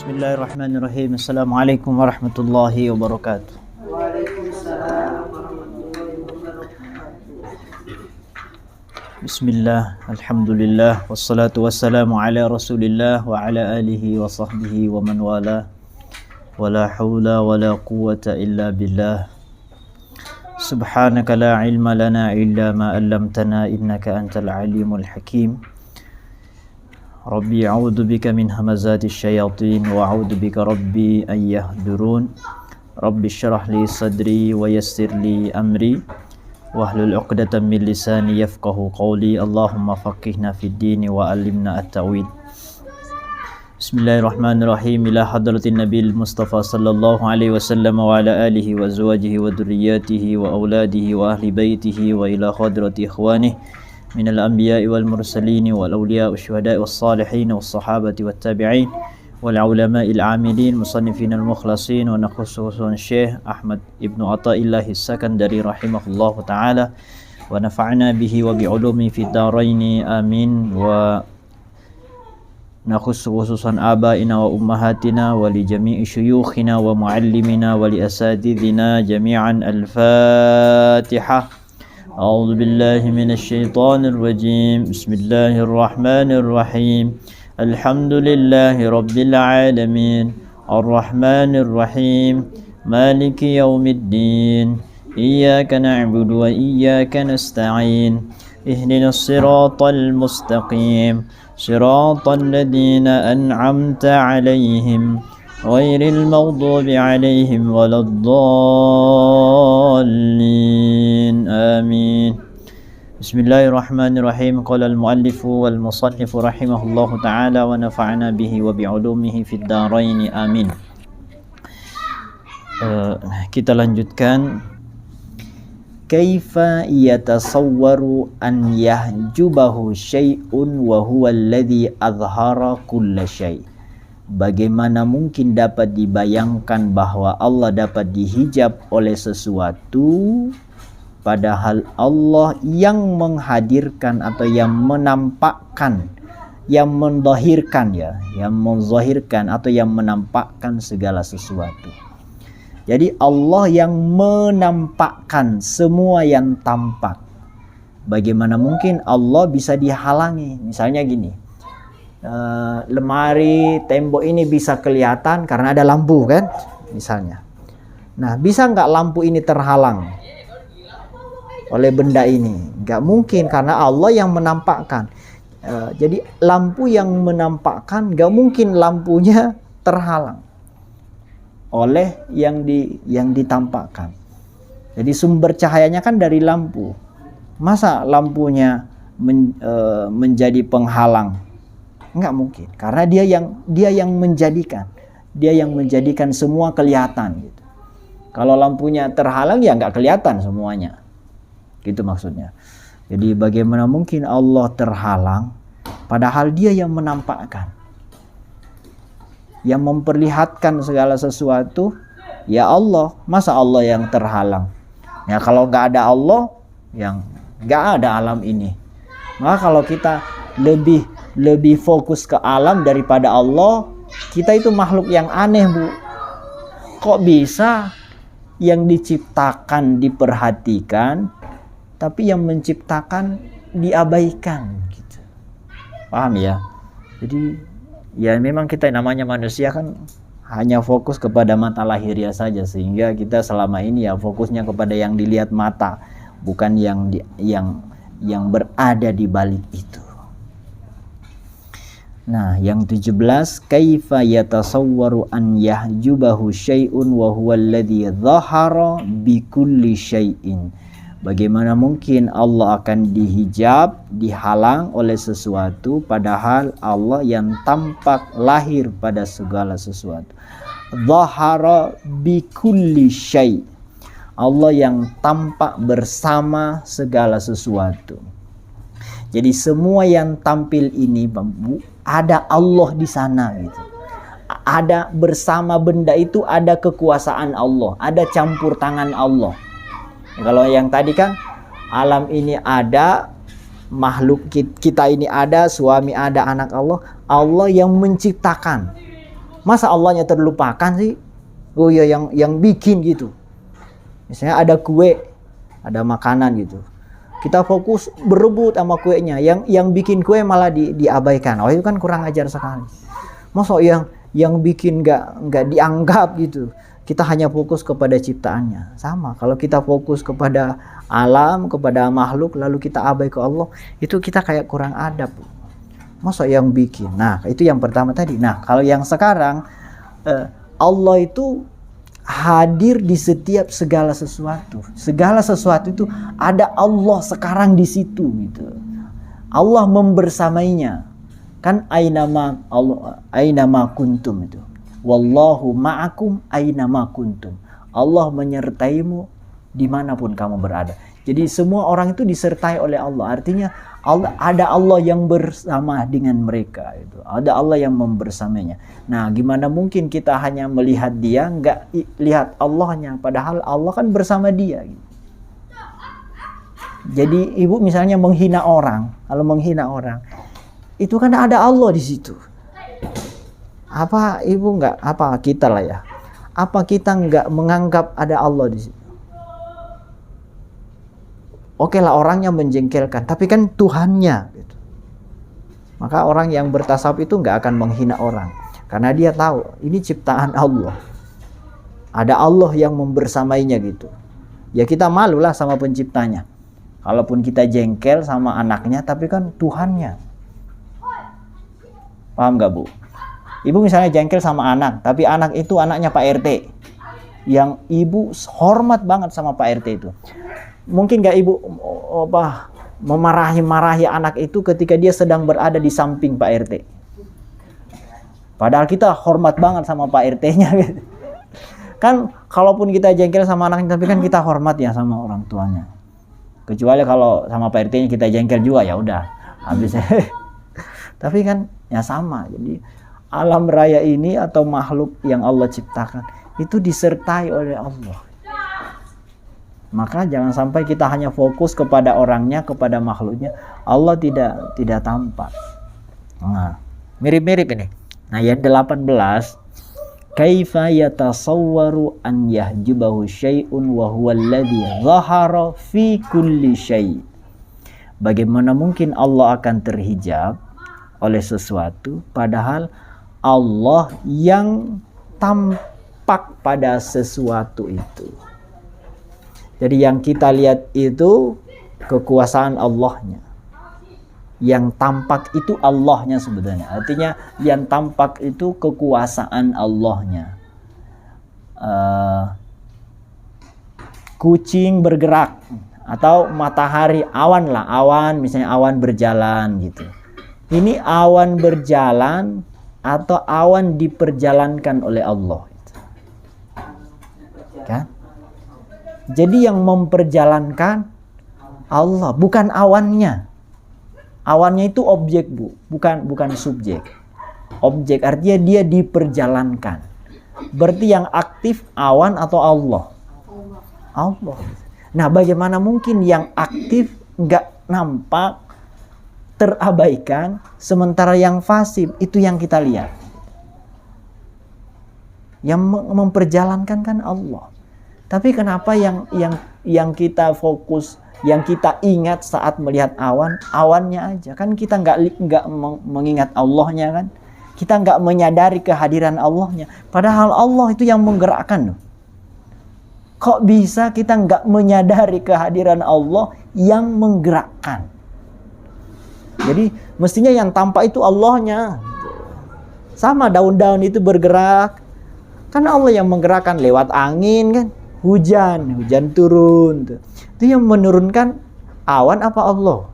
Bismillahirrahmanirrahim. Assalamualaikum warahmatullahi wabarakatuh. Waalaikumsalam warahmatullahi wabarakatuh. Bismillah, alhamdulillah, wassalatu wassalamu ala rasulillah wa ala alihi wa sahbihi wa man wala. Wala hawla wala quwwata illa billah. Subhanaka la ilma lana illa ma 'allamtana innaka antal alimul hakim. Rabbi a'udzu bika min hamazati syayatin wa a'udzu bika rabbi an yahdurun. Rabbi syrah li sadri wa yassir li amri wahlul 'uqdatam min lisani yafqahu qawli. Allahumma faqihna fid dini wa 'allimna at-ta'wil. Bismillahirrahmanirrahim. Ila hadratin Nabil Mustafa sallallahu alaihi wasallam wa ala alihi wa azwajihi wa dhurriyyatihi wa auladihi wa ahli baitihi wa ila hadrati ikhwanihi minal anbiya'i wal mursalin wal awliya'i wasyuhada'i was salihin was sahabati wat tabi'in wal ulama'il 'amilin musannifin al mukhlasin wa nakhususun Syekh Ahmad Ibnu Athaillah As-Sakandari rahimahullahu taala wa nafa'na bihi wa bi 'ulumi fid dharain amin. Wa nakhususun abaina wa ummahatina wa li jami'i syuyukhina wa muallimina wa li asatidhina jami'an. Al-Fatihah. أعوذ بالله من الشيطان الرجيم. بسم الله الرحمن الرحيم. الحمد لله رب العالمين الرحمن الرحيم مالك يوم الدين إياك نعبد وإياك نستعين اهدنا الصراط المستقيم صراط الذين أنعمت عليهم غير المغضوب عليهم ولا الضالين آمين. بسم الله الرحمن الرحيم. قال المؤلف والمصنف رحمه الله تعالى ونفعنا به وبعلومه في الدارين آمين. Kita lanjutkan. Kaifa yatasawwaru an yahjubahu syai'un wa huwa alladhi azhara kulla syai'. Bagaimana mungkin dapat dibayangkan bahwa Allah dapat dihijab oleh sesuatu, padahal Allah yang menghadirkan atau yang menampakkan, yang menzahirkan atau yang menampakkan segala sesuatu. Jadi Allah yang menampakkan semua yang tampak. Bagaimana mungkin Allah bisa dihalangi? Misalnya gini. Lemari, tembok ini bisa kelihatan karena ada lampu kan, misalnya. Nah, bisa nggak lampu ini terhalang oleh benda ini? Nggak mungkin karena Allah yang menampakkan. Jadi lampu yang menampakkan, nggak mungkin lampunya terhalang oleh yang ditampakkan. Jadi sumber cahayanya kan dari lampu. Masa lampunya menjadi penghalang? Enggak mungkin, karena dia yang menjadikan semua kelihatan gitu. Kalau lampunya terhalang ya enggak kelihatan semuanya, gitu maksudnya. Jadi bagaimana mungkin Allah terhalang, padahal dia yang menampakkan, yang memperlihatkan segala sesuatu. Ya Allah, masa Allah yang terhalang? Ya kalau enggak ada Allah, yang enggak ada alam ini. Maka kalau kita lebih fokus ke alam daripada Allah, kita itu makhluk yang aneh, Bu. Kok bisa yang diciptakan diperhatikan, tapi yang menciptakan diabaikan gitu. Paham ya? Jadi ya memang kita namanya manusia kan hanya fokus kepada mata lahiriah saja, sehingga kita selama ini ya fokusnya kepada yang dilihat mata, bukan yang berada di balik itu. Nah, yang 17, kaifa yatasawwaru an yahjubahu syai'un wa huwa alladhi dhahara bi kulli syai'in. Bagaimana mungkin Allah akan dihijab, dihalang oleh sesuatu, padahal Allah yang tampak lahir pada segala sesuatu. Dhahara bi kulli syai'. Allah yang tampak bersama segala sesuatu. Jadi semua yang tampil ini, Bu, ada Allah di sana gitu. Ada bersama benda itu, ada kekuasaan Allah, ada campur tangan Allah. Kalau yang tadi kan alam ini ada, makhluk kita ini ada, suami ada, anak Allah. Allah yang menciptakan. Masa Allahnya terlupakan sih? Oh ya, yang bikin gitu. Misalnya ada kue, ada makanan gitu. Kita fokus berebut sama kuenya, yang bikin kue malah diabaikan. Oh itu kan kurang ajar sekali. Masa yang bikin nggak dianggap gitu. Kita hanya fokus kepada ciptaannya. Sama, kalau kita fokus kepada alam, kepada makhluk, lalu kita abai ke Allah, itu kita kayak kurang adab. Masa yang bikin. Nah, itu yang pertama tadi. Nah, kalau yang sekarang, Allah itu hadir di setiap segala sesuatu. Segala sesuatu itu ada Allah sekarang di situ gitu. Allah membersamainya. Kan ainama kuntum itu. Wallahu ma'akum ainama kuntum. Allah menyertaimu dimanapun kamu berada. Jadi semua orang itu disertai oleh Allah. Artinya ada Allah yang bersama dengan mereka itu. Ada Allah yang membersamainya. Nah, gimana mungkin kita hanya melihat dia, nggak lihat Allahnya, padahal Allah kan bersama dia gitu. Jadi ibu misalnya menghina orang, kalau menghina orang, itu kan ada Allah di situ. Apa ibu nggak, apa kita lah ya, apa kita nggak menganggap ada Allah di situ? Oke lah, orangnya menjengkelkan, tapi kan Tuhannya gitu. Maka orang yang bertasawuf itu nggak akan menghina orang, karena dia tahu ini ciptaan Allah. Ada Allah yang membersamainya gitu. Ya kita malulah sama penciptanya. Kalaupun kita jengkel sama anaknya, tapi kan Tuhannya. Paham nggak Bu? Ibu misalnya jengkel sama anak, tapi anak itu anaknya Pak RT, yang ibu hormat banget sama Pak RT itu. Mungkin gak ibu memarahi anak itu ketika dia sedang berada di samping Pak RT? Padahal kita hormat banget sama Pak RT-nya gitu. Kan kalaupun kita jengkel sama anaknya, tapi kan kita hormat ya sama orang tuanya. Kecuali kalau sama Pak RT-nya kita jengkel juga, ya udah habis. Tapi kan ya sama. Jadi alam raya ini atau makhluk yang Allah ciptakan itu disertai oleh Allah. Maka jangan sampai kita hanya fokus kepada orangnya, kepada makhluknya. Allah tidak tampak. Nah, mirip-mirip ini. Nah, yang 18, kaifa yatasawwaru an yahjubahu syai'un wa huwa alladhi dhahara fi kulli syai'. Bagaimana mungkin Allah akan terhijab oleh sesuatu padahal Allah yang tampak pada sesuatu itu. Jadi yang kita lihat itu kekuasaan Allahnya. Yang tampak itu Allahnya sebenarnya. Artinya yang tampak itu kekuasaan Allahnya. Kucing bergerak atau matahari, awan lah, awan misalnya awan berjalan gitu. Ini awan berjalan atau awan diperjalankan oleh Allah. Kan? Jadi yang memperjalankan Allah, bukan awannya. Awannya itu objek Bu, bukan subjek. Objek artinya dia diperjalankan. Berarti yang aktif awan atau Allah? Allah. Nah, bagaimana mungkin yang aktif nggak nampak, terabaikan, sementara yang pasif itu yang kita lihat. Yang memperjalankan kan Allah. Tapi kenapa yang kita fokus, yang kita ingat saat melihat awan, awannya aja. Kan kita nggak mengingat Allahnya kan. Kita nggak menyadari kehadiran Allahnya. Padahal Allah itu yang menggerakkan. Kok bisa kita nggak menyadari kehadiran Allah yang menggerakkan? Jadi mestinya yang tampak itu Allahnya. Sama daun-daun itu bergerak. Kan Allah yang menggerakkan lewat angin kan. Hujan turun. Itu yang menurunkan awan apa Allah?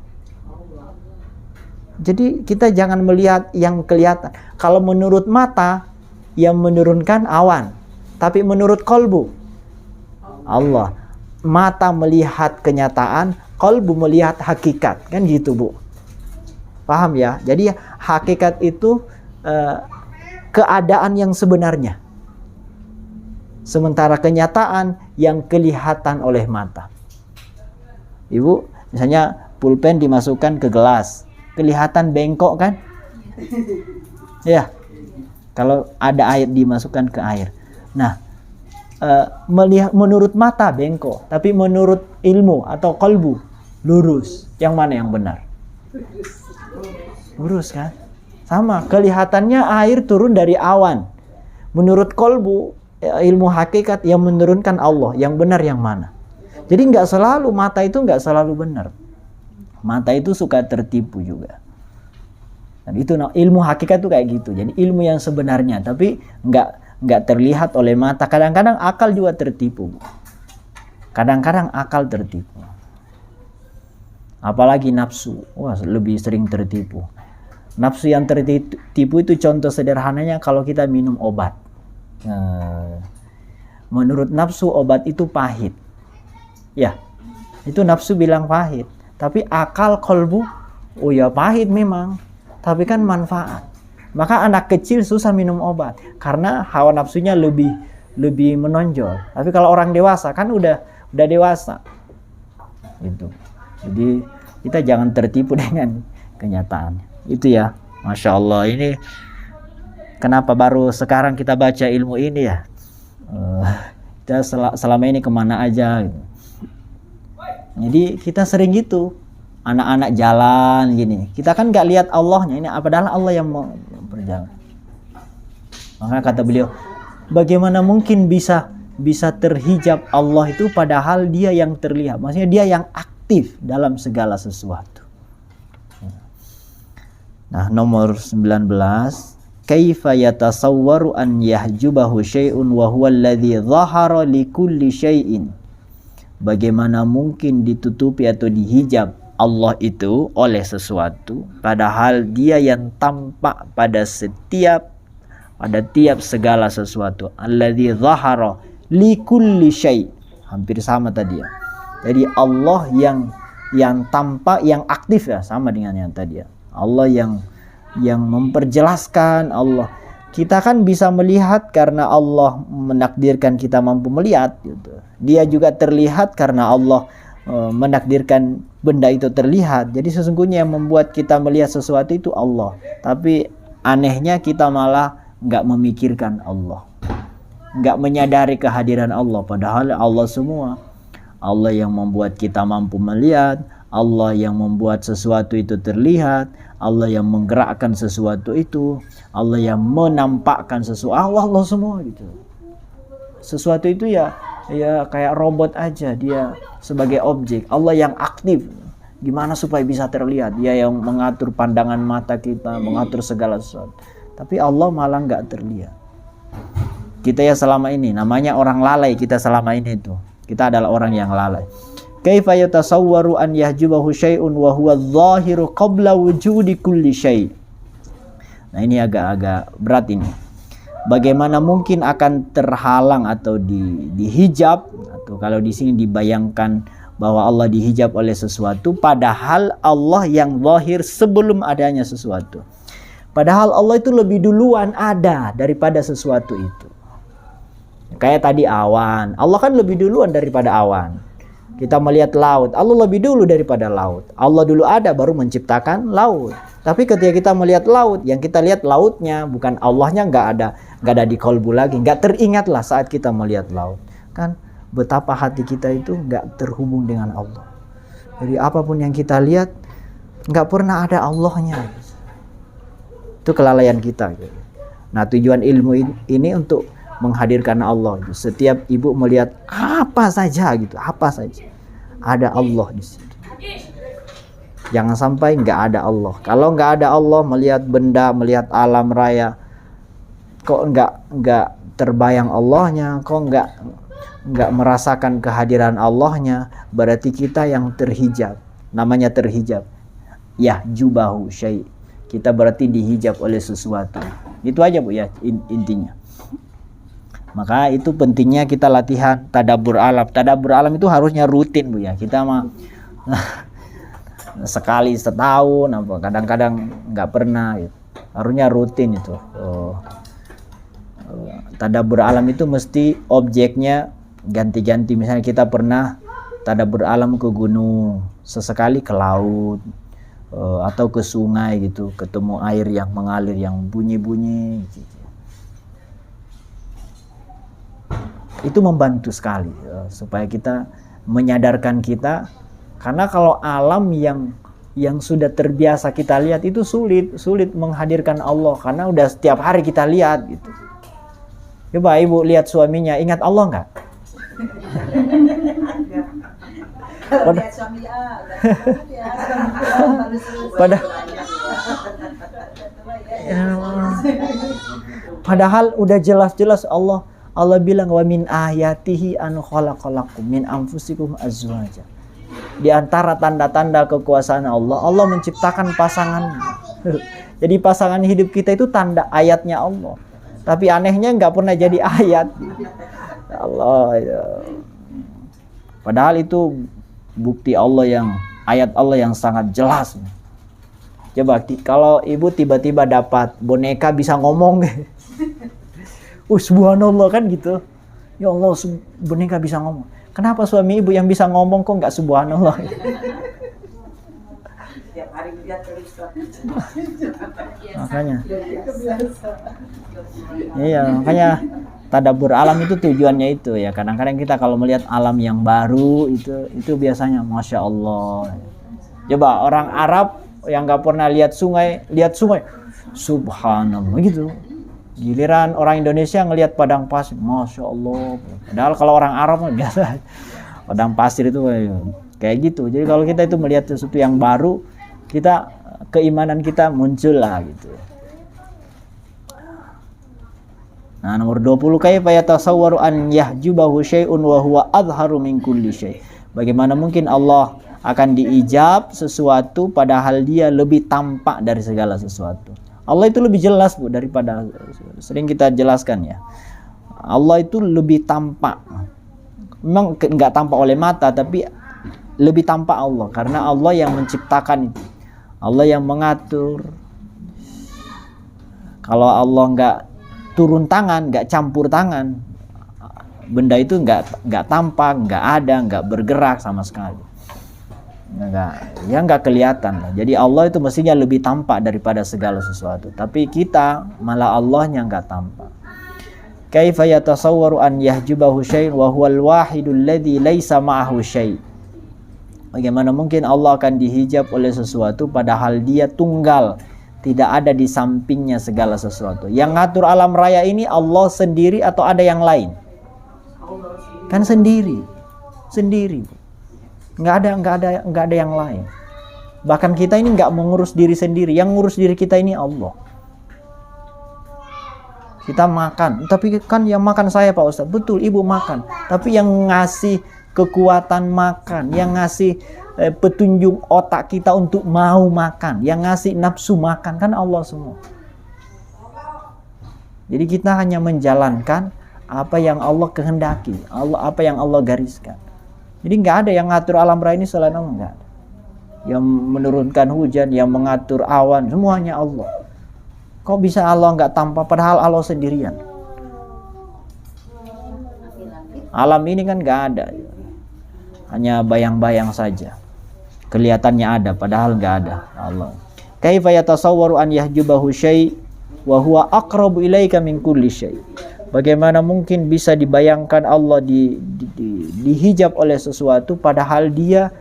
Jadi kita jangan melihat yang kelihatan. Kalau menurut mata, yang menurunkan awan. Tapi menurut kolbu, Allah. Mata melihat kenyataan, kolbu melihat hakikat. Kan gitu Bu. Paham ya? Jadi hakikat itu keadaan yang sebenarnya. Sementara kenyataan yang kelihatan oleh mata. Ibu, misalnya pulpen dimasukkan ke gelas. Kelihatan bengkok kan? Ya. Kalau ada air dimasukkan ke air. Nah, melihat menurut mata bengkok, tapi menurut ilmu atau qalbu lurus. Yang mana yang benar? Lurus kan? Sama, kelihatannya air turun dari awan. Menurut qalbu, ilmu hakikat yang menurunkan Allah, yang benar yang mana? Jadi nggak selalu, mata itu nggak selalu benar. Mata itu suka tertipu juga. Dan itu ilmu hakikat itu kayak gitu. Jadi ilmu yang sebenarnya, tapi nggak terlihat oleh mata. Kadang-kadang akal juga tertipu. Kadang-kadang akal tertipu. Apalagi nafsu, wah lebih sering tertipu. Nafsu yang tertipu itu contoh sederhananya kalau kita minum obat. Menurut nafsu obat itu pahit. Ya, itu nafsu bilang pahit. Tapi akal kolbu, oh ya pahit memang. Tapi kan manfaat. Maka anak kecil susah minum obat karena hawa nafsunya lebih menonjol. Tapi kalau orang dewasa kan udah dewasa. Gitu. Jadi kita jangan tertipu dengan kenyataan. Itu ya, Masya Allah. Ini kenapa baru sekarang kita baca ilmu ini ya? Kita selama ini kemana aja gitu. Jadi kita sering gitu, anak-anak jalan gini, kita kan nggak lihat Allahnya, ini padahal Allah yang mau berjalan. Maka kata beliau, bagaimana mungkin bisa terhijab Allah itu padahal dia yang terlihat, maksudnya dia yang aktif dalam segala sesuatu. Nah, nomor 19, kaifa yatasawwaru an yahjubahu syai'un wa huwa alladhi dhahara li kulli syai'in. Bagaimana mungkin ditutupi atau dihijab Allah itu oleh sesuatu padahal dia yang tampak pada tiap segala sesuatu. Alladzi dhahara li kulli syai'. Hampir sama tadi ya. Jadi Allah yang tampak, yang aktif ya, sama dengan yang tadi ya. Allah yang memperjelaskan. Allah, kita kan bisa melihat karena Allah menakdirkan kita mampu melihat gitu. Dia juga terlihat karena Allah menakdirkan benda itu terlihat. Jadi sesungguhnya yang membuat kita melihat sesuatu itu Allah. Tapi anehnya kita malah nggak memikirkan Allah, nggak menyadari kehadiran Allah. Padahal Allah semua. Allah yang membuat kita mampu melihat, Allah yang membuat sesuatu itu terlihat, Allah yang menggerakkan sesuatu itu, Allah yang menampakkan sesuatu. Allah semua gitu. Sesuatu itu ya kayak robot aja, dia sebagai objek. Allah yang aktif. Gimana supaya bisa terlihat? Dia yang mengatur pandangan mata kita, mengatur segala sesuatu. Tapi Allah malah nggak terlihat. Kita ya selama ini, namanya orang lalai kita selama ini tuh. Kita adalah orang yang lalai. Kaifa yatasawwaru an yahjubahu syai'un wa huwa adh-dhahiru qabla wujudi kulli syai'. Nah, ini agak berat ini. Bagaimana mungkin akan terhalang atau dihijab, atau kalau di sini dibayangkan bahwa Allah dihijab oleh sesuatu padahal Allah yang zahir sebelum adanya sesuatu. Padahal Allah itu lebih duluan ada daripada sesuatu itu. Kayak tadi awan, Allah kan lebih duluan daripada awan. Kita melihat laut, Allah lebih dulu daripada laut. Allah dulu ada baru menciptakan laut. Tapi ketika kita melihat laut, yang kita lihat lautnya, bukan Allahnya, nggak ada di kolbu lagi, nggak teringat lah saat kita melihat laut. Kan betapa hati kita itu nggak terhubung dengan Allah. Jadi apapun yang kita lihat nggak pernah ada Allahnya. Itu kelalaian kita. Nah, tujuan ilmu ini untuk menghadirkan Allah. Setiap ibu melihat apa saja gitu, apa saja ada Allah di situ. Jangan sampai nggak ada Allah. Kalau nggak ada Allah, melihat benda, melihat alam raya, kok nggak terbayang Allahnya, kok nggak merasakan kehadiran Allahnya, berarti kita yang terhijab. Namanya terhijab. Yahjubahu syai'. Kita berarti dihijab oleh sesuatu. Itu aja Bu ya intinya. Maka itu pentingnya kita latihan tadabbur alam. Tadabbur alam itu harusnya rutin Bu ya. Kita mah sekali setahun, apa kadang-kadang nggak pernah gitu. Harusnya rutin itu. Tadabbur alam itu mesti objeknya ganti-ganti. Misalnya kita pernah tadabbur alam ke gunung, sesekali ke laut, atau ke sungai gitu, ketemu air yang mengalir yang bunyi-bunyi gitu. Itu membantu sekali supaya kita menyadarkan kita, karena kalau alam yang sudah terbiasa kita lihat itu sulit menghadirkan Allah, karena udah setiap hari kita lihat gitu. Coba ibu lihat suaminya, ingat Allah nggak? Padahal udah jelas-jelas Allah bilang wa min ayatihi an khalaqalakum min anfusikum azwaja. Di antara tanda-tanda kekuasaan Allah menciptakan pasangan. Jadi pasangan hidup kita itu tanda ayatnya Allah. Tapi anehnya nggak pernah jadi ayat. Allah ya. Padahal itu bukti Allah ayat Allah yang sangat jelas. Coba kalau ibu tiba-tiba dapat boneka bisa ngomong. Subhanallah kan gitu. Ya Allah, boneka bisa ngomong. Kenapa suami ibu yang bisa ngomong kok nggak subhanallah? Tiap hari lihat terus. Makanya. Iya, makanya tadabbur alam itu tujuannya itu ya. Kadang-kadang kita kalau melihat alam yang baru itu biasanya Masya Allah. Coba orang Arab yang nggak pernah lihat sungai subhanallah gitu. Giliran orang Indonesia ngelihat padang pasir, Masya Allah. Padahal kalau orang Arab biasa padang pasir itu kayak gitu. Jadi kalau kita itu melihat sesuatu yang baru, keimanan kita muncul lah gitu. Nah, nomor 20, kaifa yatasawwaru an yahjubahu syai'un wa huwa adharu min kulli syai'. Bagaimana mungkin Allah akan diijab sesuatu padahal dia lebih tampak dari segala sesuatu. Allah itu lebih jelas Bu daripada, sering kita jelaskan ya. Allah itu lebih tampak. Memang enggak tampak oleh mata, tapi lebih tampak Allah karena Allah yang menciptakan itu. Allah yang mengatur. Kalau Allah enggak turun tangan, enggak campur tangan, benda itu enggak tampak, enggak ada, enggak bergerak sama sekali. Enggak kelihatan lah. Jadi Allah itu mestinya lebih tampak daripada segala sesuatu. Tapi kita malah Allahnya enggak tampak. Kaifa yatasawwaru an yahjubahu syai' wa huwal wahidul ladzi laisa ma'ahu syai'. Bagaimana mungkin Allah akan dihijab oleh sesuatu padahal dia tunggal, tidak ada di sampingnya segala sesuatu. Yang ngatur alam raya ini Allah sendiri atau ada yang lain? Kan sendiri. Nggak ada yang lain. Bahkan kita ini nggak mengurus diri sendiri, yang ngurus diri kita ini Allah. Kita makan, tapi kan yang makan saya Pak Ustadz. Betul, ibu makan, tapi yang ngasih kekuatan makan, yang ngasih petunjuk otak kita untuk mau makan, yang ngasih nafsu makan kan Allah semua. Jadi kita hanya menjalankan apa yang Allah kehendaki, apa yang Allah gariskan. Jadi nggak ada yang ngatur alam raya ini selain Allah, nggak ada. Yang menurunkan hujan, yang mengatur awan, semuanya Allah. Kok bisa Allah nggak tampak padahal Allah sendirian? Alam ini kan nggak ada, hanya bayang-bayang saja. Kelihatannya ada, padahal nggak ada Allah. Kaifa yatasawwaru an yahjubahu syai' wa huwa aqrabu ilaika min kulli syai'. Bagaimana mungkin bisa dibayangkan Allah dihijab oleh sesuatu padahal dia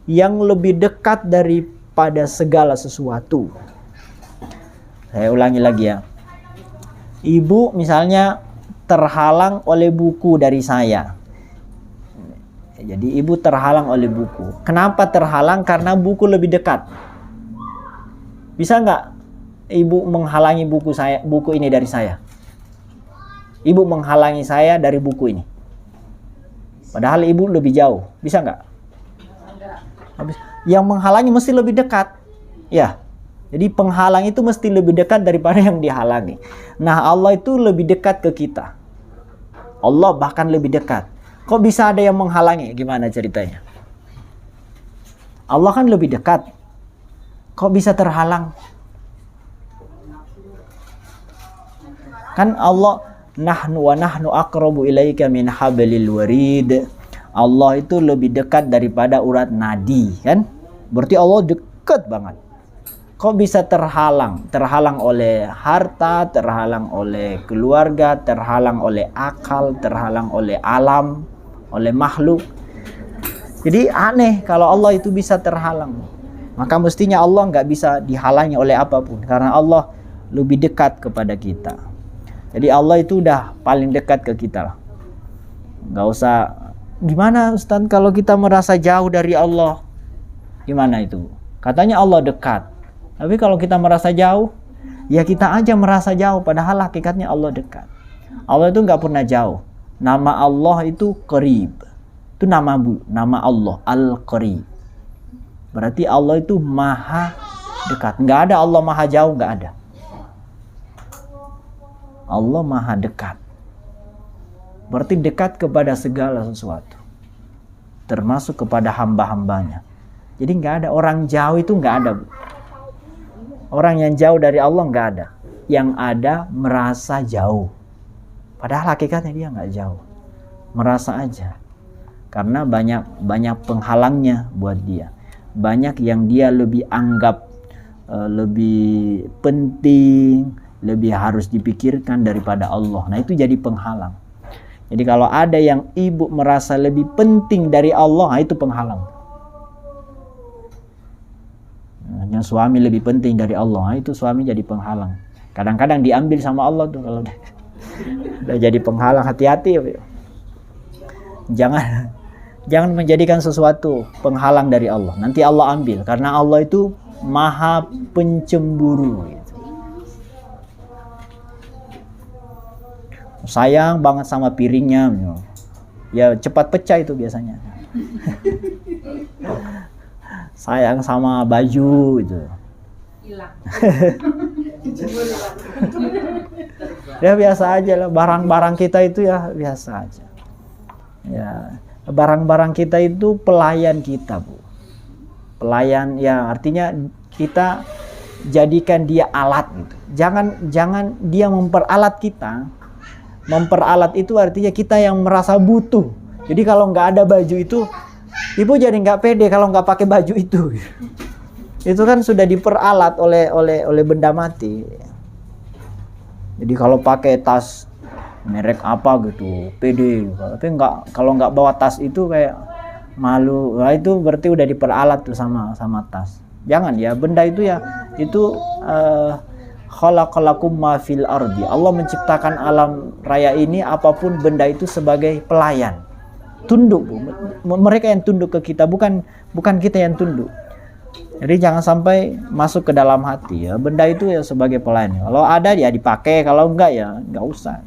yang lebih dekat daripada segala sesuatu. Saya ulangi lagi ya. Ibu misalnya terhalang oleh buku dari saya. Jadi ibu terhalang oleh buku. Kenapa terhalang? Karena buku lebih dekat. Bisa nggak ibu menghalangi buku ini dari saya? Ibu menghalangi saya dari buku ini. Padahal ibu lebih jauh. Bisa nggak? Yang menghalangi mesti lebih dekat. Ya. Jadi penghalang itu mesti lebih dekat daripada yang dihalangi. Nah, Allah itu lebih dekat ke kita. Allah bahkan lebih dekat. Kok bisa ada yang menghalangi? Gimana ceritanya? Allah kan lebih dekat. Kok bisa terhalang? Kan Allah nahnu aqrabu ilaika min hablil warid. Allah itu lebih dekat daripada urat nadi, kan? Berarti Allah dekat banget. kok bisa terhalang? Terhalang oleh harta, terhalang oleh keluarga, terhalang oleh akal, terhalang oleh alam, oleh makhluk. Jadi aneh kalau Allah itu bisa terhalang. Maka mestinya Allah nggak bisa dihalangi oleh apapun, karena Allah lebih dekat kepada kita. Jadi Allah itu udah paling dekat ke kita lah. Nggak usah, gimana Ustaz kalau kita merasa jauh dari Allah? Gimana itu? Katanya Allah dekat. Tapi kalau kita merasa jauh, ya kita aja merasa jauh, padahal hakikatnya Allah dekat. Allah itu nggak pernah jauh. Nama Allah itu Qarib. Itu nama Allah, Al-Qarib. Berarti Allah itu maha dekat. Nggak ada Allah maha jauh, nggak ada. Allah maha dekat. Berarti dekat kepada segala sesuatu, termasuk kepada hamba-hambanya. Jadi nggak ada orang jauh itu, nggak ada. Orang yang jauh dari Allah nggak ada. Yang ada merasa jauh. Padahal hakikatnya dia nggak jauh. Merasa aja. Karena banyak penghalangnya buat dia. Banyak yang dia lebih anggap lebih penting, lebih harus dipikirkan daripada Allah. Nah itu jadi penghalang. Jadi kalau ada yang ibu merasa lebih penting dari Allah, nah itu penghalang. Yang suami lebih penting dari Allah, nah itu suami jadi penghalang. Kadang-kadang diambil sama Allah tuh kalau udah jadi penghalang. Hati-hati. Jangan menjadikan sesuatu penghalang dari Allah. Nanti Allah ambil, karena Allah itu maha pencemburu. Gitu. Sayang banget sama piringnya, ya cepat pecah itu biasanya. Sayang sama baju itu. Hilang. Ya biasa aja lah, barang-barang kita itu ya biasa aja. Ya, barang-barang kita itu pelayan kita, Bu. Pelayan ya artinya kita jadikan dia alat gitu. Jangan dia memperalat kita. Memperalat itu artinya kita yang merasa butuh. Jadi kalau nggak ada baju itu, ibu jadi nggak pede kalau nggak pakai baju itu. Itu kan sudah diperalat oleh benda mati. Jadi kalau pakai tas merek apa gitu, pede. Tapi kalau nggak bawa tas itu kayak malu. Nah, itu berarti udah diperalat tuh sama tas. Jangan ya, benda itu ya itu khalaqalakum ma fil ardi. Allah menciptakan alam raya ini, apapun benda itu sebagai pelayan. Tunduk, Bu. Mereka yang tunduk ke kita, bukan kita yang tunduk. Jadi jangan sampai masuk ke dalam hati ya. Benda itu ya sebagai pelayan. Kalau ada ya dipakai, kalau enggak ya enggak usah.